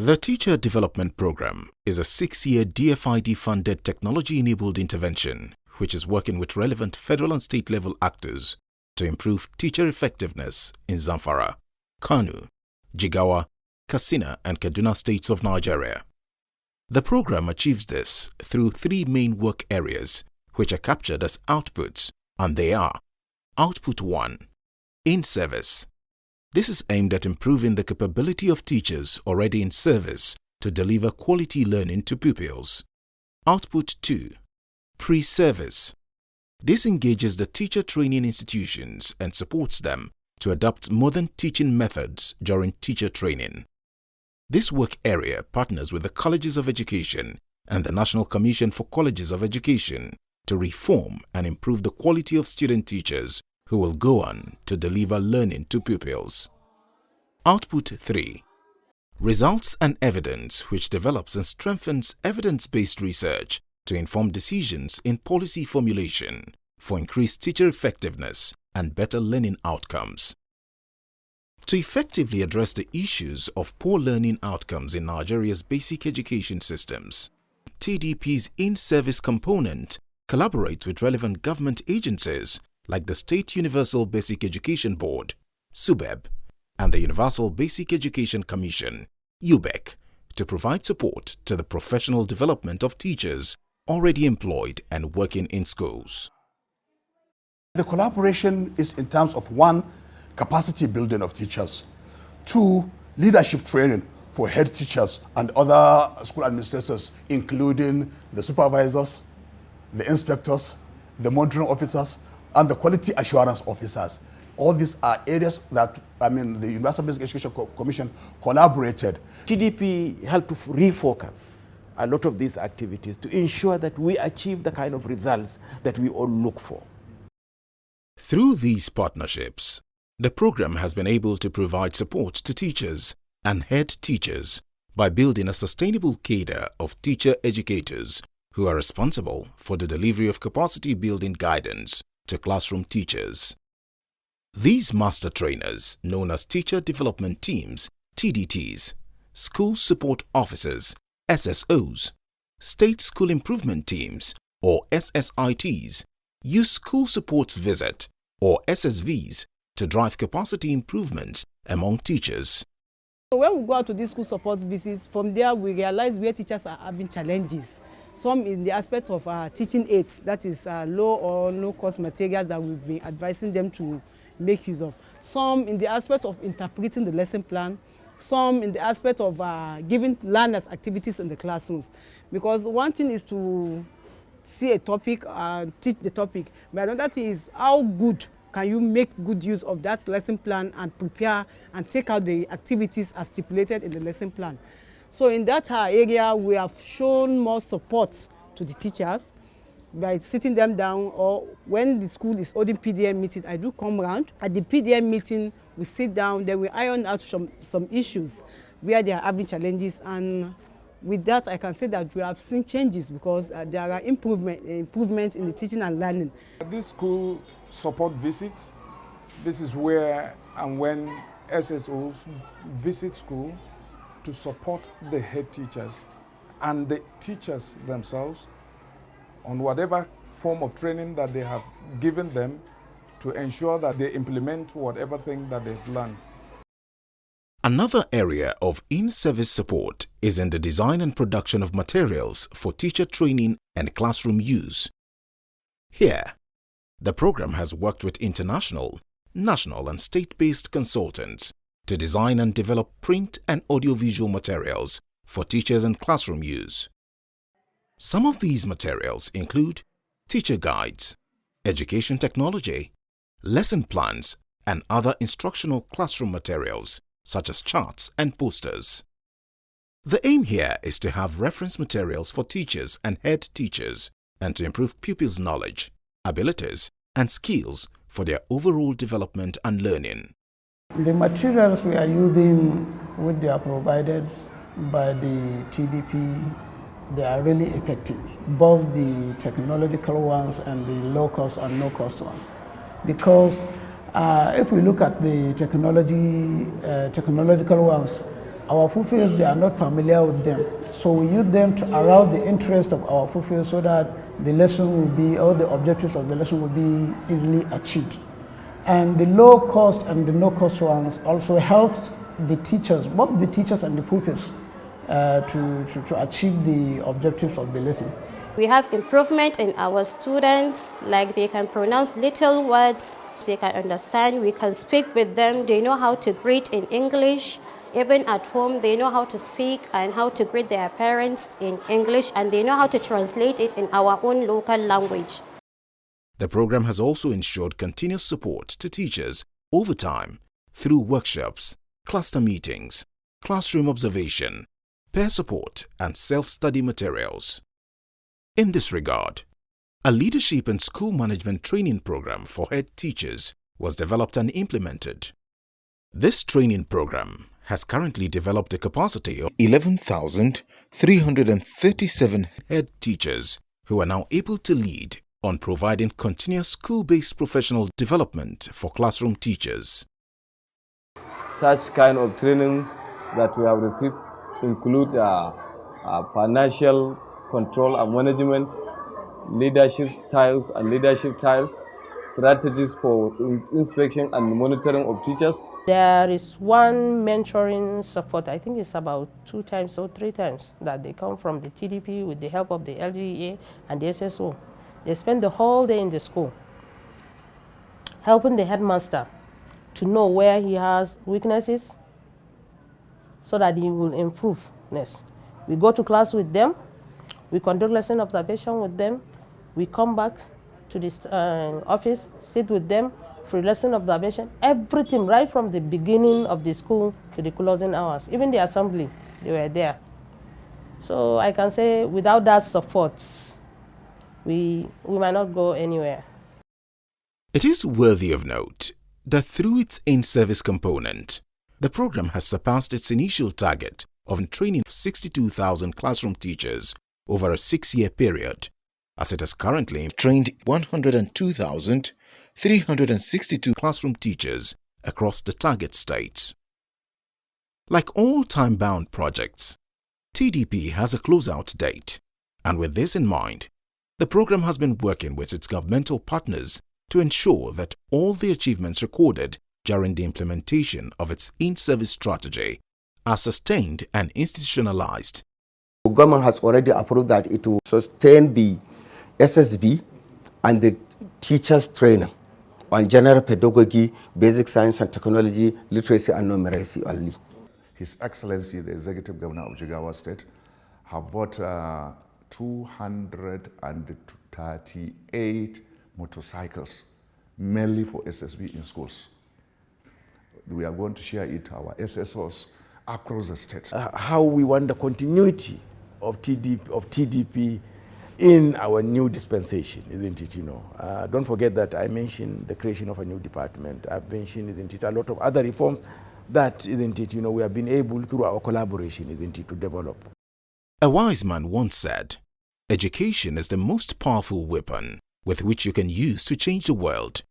The Teacher Development Program is a 6-year DFID-funded technology-enabled intervention which is working with relevant federal and state-level actors to improve teacher effectiveness in Zamfara, Kano, Jigawa, Katsina and Kaduna states of Nigeria. The program achieves this through 3 main work areas which are captured as outputs, and they are: Output 1, In-Service. This is aimed at improving the capability of teachers already in service to deliver quality learning to pupils. Output 2, Pre-Service. This engages the teacher training institutions and supports them to adopt modern teaching methods during teacher training. This work area partners with the Colleges of Education and the National Commission for Colleges of Education to reform and improve the quality of student teachers who will go on to deliver learning to pupils. Output 3, Results and Evidence, which develops and strengthens evidence-based research to inform decisions in policy formulation for increased teacher effectiveness and better learning outcomes. To effectively address the issues of poor learning outcomes in Nigeria's basic education systems, TDP's in-service component collaborates with relevant government agencies like the State Universal Basic Education Board, SUBEB, and the Universal Basic Education Commission, UBEC, to provide support to the professional development of teachers already employed and working in schools. The collaboration is in terms of 1, capacity building of teachers, 2, leadership training for head teachers and other school administrators, including the supervisors, the inspectors, the monitoring officers, and the quality assurance officers. All these are areas that, the Universal Basic Education Commission collaborated. TDP helped to refocus a lot of these activities to ensure that we achieve the kind of results that we all look for. Through these partnerships, the program has been able to provide support to teachers and head teachers by building a sustainable cadre of teacher educators who are responsible for the delivery of capacity-building guidance to classroom teachers. These master trainers, known as Teacher Development Teams, TDTs, School Support Officers, SSOs, State School Improvement Teams, or SSITs, use School Supports Visit, or SSVs, to drive capacity improvements among teachers. When we go out to these school support visits, from there we realize where teachers are having challenges. Some in the aspect of teaching aids, that is low or no-cost materials that we've been advising them to make use of. Some in the aspect of interpreting the lesson plan. Some in the aspect of giving learners activities in the classrooms. Because one thing is to see a topic, teach the topic, but another thing is how good can you make good use of that lesson plan and prepare and take out the activities as stipulated in the lesson plan. So in that area, we have shown more support to the teachers by sitting them down, or when the school is holding PDM meeting, I do come around. At the PDM meeting, we sit down, then we iron out some issues where they are having challenges, and with that, I can say that we have seen changes because there are improvements in the teaching and learning. This school support visits, this is where and when SSOs visit school to support the head teachers and the teachers themselves on whatever form of training that they have given them to ensure that they implement whatever thing that they've learned. Another area of in-service support is in the design and production of materials for teacher training and classroom use. Here, the program has worked with international, national and state-based consultants to design and develop print and audiovisual materials for teachers and classroom use. Some of these materials include teacher guides, education technology, lesson plans, and other instructional classroom materials such as charts and posters. The aim here is to have reference materials for teachers and head teachers and to improve pupils' knowledge, abilities, and skills for their overall development and learning. The materials we are using, which they are provided by the TDP, they are really effective, both the technological ones and the low-cost and no-cost ones. Because if we look at the technological ones, our pupils, they are not familiar with them. So we use them to arouse the interest of our pupils so that the lesson will be, or the objectives of the lesson will be easily achieved. And the low cost and the no cost ones also helps the teachers, both the teachers and the pupils, to achieve the objectives of the lesson. We have improvement in our students, like they can pronounce little words, they can understand, we can speak with them, they know how to greet in English. Even at home, they know how to speak and how to greet their parents in English, and they know how to translate it in our own local language. The program has also ensured continuous support to teachers over time through workshops, cluster meetings, classroom observation, peer support, and self-study materials. In this regard, a leadership and school management training program for head teachers was developed and implemented. This training program has currently developed a capacity of 11,337 head teachers who are now able to lead on providing continuous school-based professional development for classroom teachers. Such kind of training that we have received include financial control and management, leadership styles and leadership styles, strategies for inspection and monitoring of teachers. There is one mentoring support, I think it's about 2 times or 3 times that they come from the TDP with the help of the LGA and the SSO. They spend the whole day in the school helping the headmaster to know where he has weaknesses so that he will improve. We go to class with them, we conduct lesson observation with them, we come back to the office, sit with them for lesson observation, everything right from the beginning of the school to the closing hours. Even the assembly, they were there. So I can say without that support, we might not go anywhere. It is worthy of note that through its in-service component, the program has surpassed its initial target of training 62,000 classroom teachers over a 6-year period, as it has currently trained 102,362 classroom teachers across the target states. Like all time-bound projects, TDP has a closeout date, and with this in mind, the program has been working with its governmental partners to ensure that all the achievements recorded during the implementation of its in-service strategy are sustained and institutionalized. The government has already approved that it will sustain the SSB and the teachers' training on general pedagogy, basic science and technology, literacy and numeracy only. His Excellency, the Executive Governor of Jigawa State, have bought 238 motorcycles, mainly for SSB in schools. We are going to share it to our SSOs across the state. How we want the continuity of TDP in our new dispensation, isn't it? Don't forget that I mentioned the creation of a new department. I've mentioned, isn't it, a lot of other reforms that, isn't it, we have been able through our collaboration, isn't it, to develop. A wise man once said, "Education is the most powerful weapon with which you can use to change the world."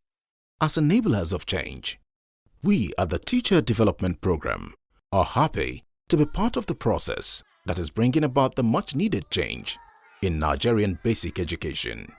As enablers of change, we at the Teacher Development Program are happy to be part of the process that is bringing about the much-needed change in Nigerian basic education.